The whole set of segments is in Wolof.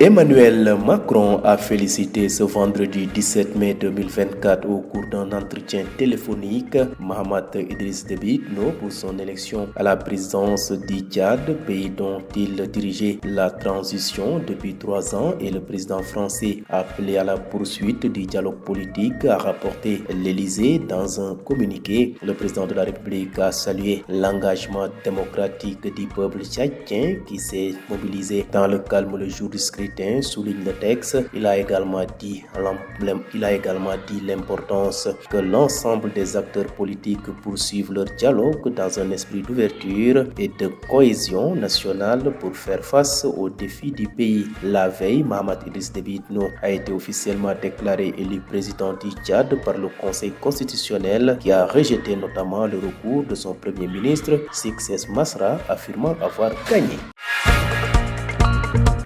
Emmanuel Macron a félicité ce vendredi 17 mai 2024 au cours d'un entretien téléphonique Mahamat Idriss Déby Itno pour son élection à la présidence du Tchad, pays dont il dirigeait la transition depuis 3 ans, et le président français a appelé à la poursuite du dialogue politique, a rapporté l'Élysée dans un communiqué. Le président de la République a salué l'engagement démocratique du peuple tchadien qui s'est mobilisé dans le calme le jour du scrutin, souligne le texte. Il a également dit l'importance que l'ensemble des acteurs politiques poursuivent leur dialogue dans un esprit d'ouverture et de cohésion nationale pour faire face aux défis du pays. La veille, Mahamat Idriss Déby Itno a été officiellement déclaré élu président du Tchad par le Conseil constitutionnel qui a rejeté notamment le recours de son premier ministre Succès Masra, affirmant avoir gagné.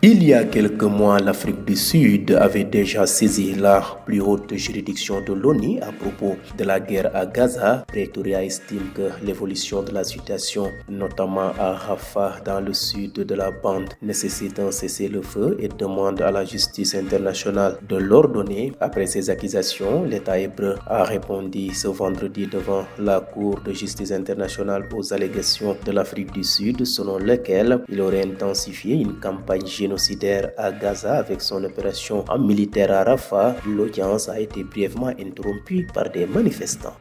Il y a quelques mois, l'Afrique du Sud avait déjà saisi la plus haute juridiction de l'ONU à propos de la guerre à Gaza. Pretoria estime que l'évolution de la situation, notamment à Rafah dans le sud de la bande, nécessite un cessez-le-feu et demande à la justice internationale de l'ordonner. Après ces accusations, l'État hébreu a répondu ce vendredi devant la Cour de justice internationale aux allégations de l'Afrique du Sud, selon lesquelles il aurait intensifié une campagne génocidaire à Gaza avec son opération militaire à Rafah. L'audience a été brièvement interrompue par des manifestants.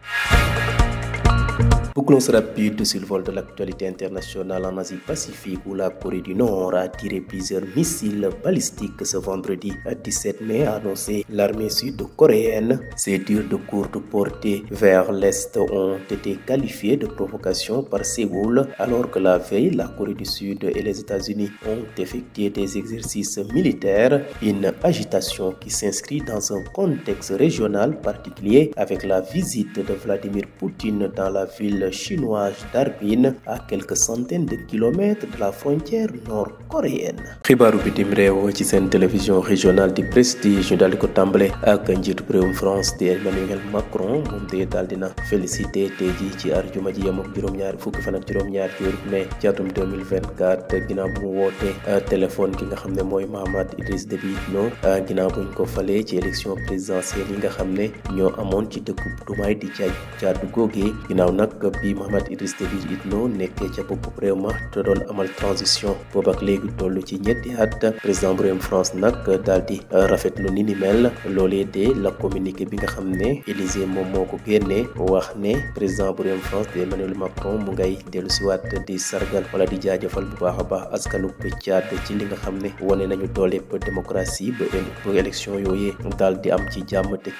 Bouclons rapide sur le vol de l'actualité internationale en Asie-Pacifique où la Corée du Nord a tiré plusieurs missiles balistiques ce vendredi 17 mai, a annoncé l'armée sud-coréenne. Ces tirs de courte portée vers l'Est ont été qualifiés de provocation par Séoul, alors que la veille, la Corée du Sud et les États-Unis ont effectué des exercices militaires, une agitation qui s'inscrit dans un contexte régional particulier avec la visite de Vladimir Poutine dans la ville chinoise d'Harbin, à quelques centaines de kilomètres de la frontière nord-coréenne. xibaaru bitim réew ci seen télévision régionale di Prestige ñu daal di ko tàmbale ak njiitu réewum France di Emmanuel Macron. moom de daal dina félicité tey jii ci arjuma ji yem ak juróom-ñaar fukki fan ak juróom-ñaar ci weeru mai ci atum 2024 ginnaaw bu mu woote téléphone ki nga xam ne mooy Mahamat Idriss Déby Itno ginnaaw buñ ko falee ci élection présidentielle yi nga xam ne ñoo amoon ci dëkku Dubaï di Tchad googee. ginnaaw nag bi Mahamat Idriss Déby Itno nekkee ca bopp réew ma te doon amal transition boobu ak léegi toll ci ñetti at, président bu réewum France nag daal di rafetlu ni mel. loolee de la communiqué bi nga xam ne Élysée moom moo ko génnee wax ne président bu réewum France di Emmanuel Macron mu ngay dellu siwaat di sargal wala di jaajëfal bu baax a baax askanu Tchad ci li nga xam ne wane nañu doole démocratie ba élection yooyee daal di am ci jàmm te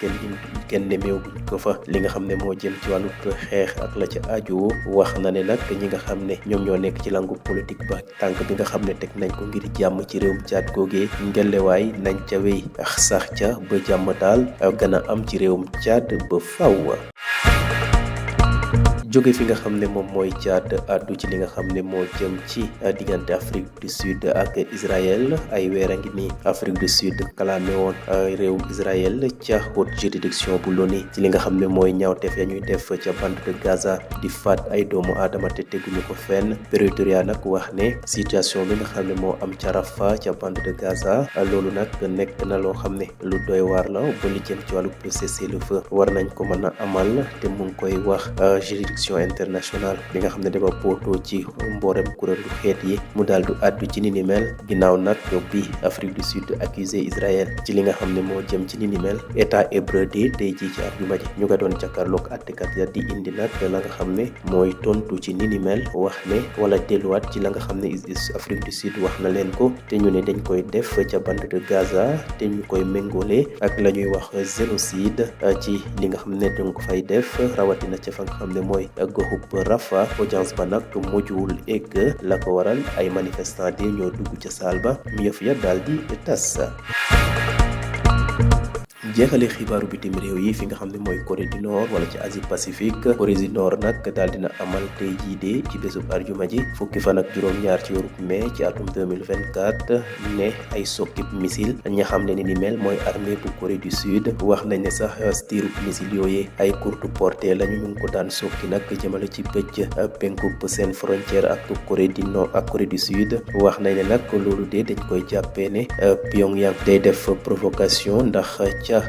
kenn demeewu ko fa. li nga xam ne moo jëm ci wàllu xeex ak la ca aju, wax na ne nag ñi nga xam ne ñoom ñoo nekk ci langu politique ba tànk bi nga xam ne teg nañ ko ngir jàmm ci réewum Tchad googee ngelewaay nañ ca wéy sax ca ba jàmm daal gën a am ci réewum Tchad ba faw. jóge fi nga xam ne moom mooy Tchad addu ci li nga xam ne moo jëm ci diggante Afrique du Sud ak Israël. ay weer a ngi nii Afrique du Sud kalaame woon réewum Israël ca haute juridiction bu l'ONU ci li nga xam ne mooy ñaawteef ya ñuy def ca bande de Gaza di faat ay doomu aadama te teguñu ko fenn. Pretoria nag wax ne situation bi nga xam ne moo am ca Rafah ca bande de Gaza loolu nag nekk na loo xam ne lu doy waar la ba li jëm ci wàllu cessez-le-feu war nañ ko mën a amal te mu ngi koy wax juridiction internationale bi nga xam ne dafa pootoo ci mboolem kuréelu xeet yi mu daal du àddu ci ni mel. ginnaaw nag bi Afrique du Sud accusé Israël ci li nga xam ne moo jëm ci ni mel, état hébreu de tey jii ci àjjuma ji ñu nga doon jàkkaarloog àttekat ya di indi nag la nga xam ne mooy tontu ci ni mel, wax ne wala delluwaat ci la nga xam ne Afrique du Sud wax na leen ko te ñu ne dañ koy def ca bande de Gaza te ñu koy méngole ak la ñuy wax génocide ci li nga xam ne dañ ko fay def rawatina ca fa nga xam ne mooy goxub Rafah. audience ba nag mujjuwul egg, la ko waral ay manifestants de ñoo dugg ca saal ba mu yëf ya daal di tas. jeexale xibaaru bitim réew yi fi nga xam ne mooy Corée du Nord wala ci Asie Pacifique. Corée du Nord nag daal dina amal tey jii de ci bésub arjuma ji fukki fan ak juróom-ñaar ci weeru mai ci atum 2024 ne ay sokkib missile ña xam ne ni mel mooy armée bu Corée du Sud wax nañ ne sax tiirub missile yooyee ay courte portée lañu ñu ngi ko daan sokki nag jëmale ci bëj penkub seen frontière ak Corée du Nord ak Corée du Sud wax nañ ne nag loolu de dañ koy jàppee ne Pyongyang day def provocation ndax ca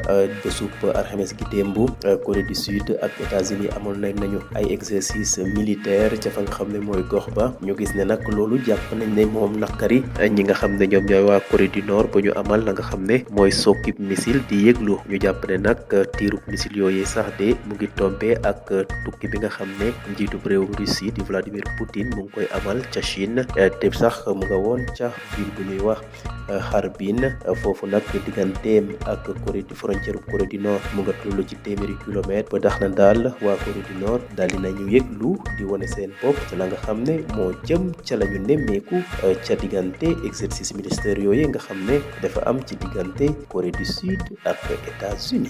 bésub alxames gi démb Corée du Sud ak États-Unis amoon nañu ay exercice militaire ca fa nga xam ne mooy gox ba ñu gis ne nag loolu jàpp nañ ne moom naqari ñi nga xam ne ñoom ñooy waa Corée du Nord ba ñu amal la nga xam ne mooy sokkib missile di yëglu ñu jàpp ne nag tiirub missile yooyu sax de mu ngi tombé ak tukki bi nga xam ne njiitub réewum Russie di Vladimir Poutine mu ngi koy amal ca Chine te sax mu nga woon ca ville bu ñuy wax Harbin foofu nag digganteem ak frontière Corée du Nord mu nga toll ci téeméeri kilomètre ba tax na daal waa Corée du Nord daal dinañu yëglu di wane seen bopp ca la nga xam ne moo jëm ca la ñu nemmeeku ca diggante exercice militaire yooyu nga xam ne dafa am ci diggante Corée du Sud ak États-Unis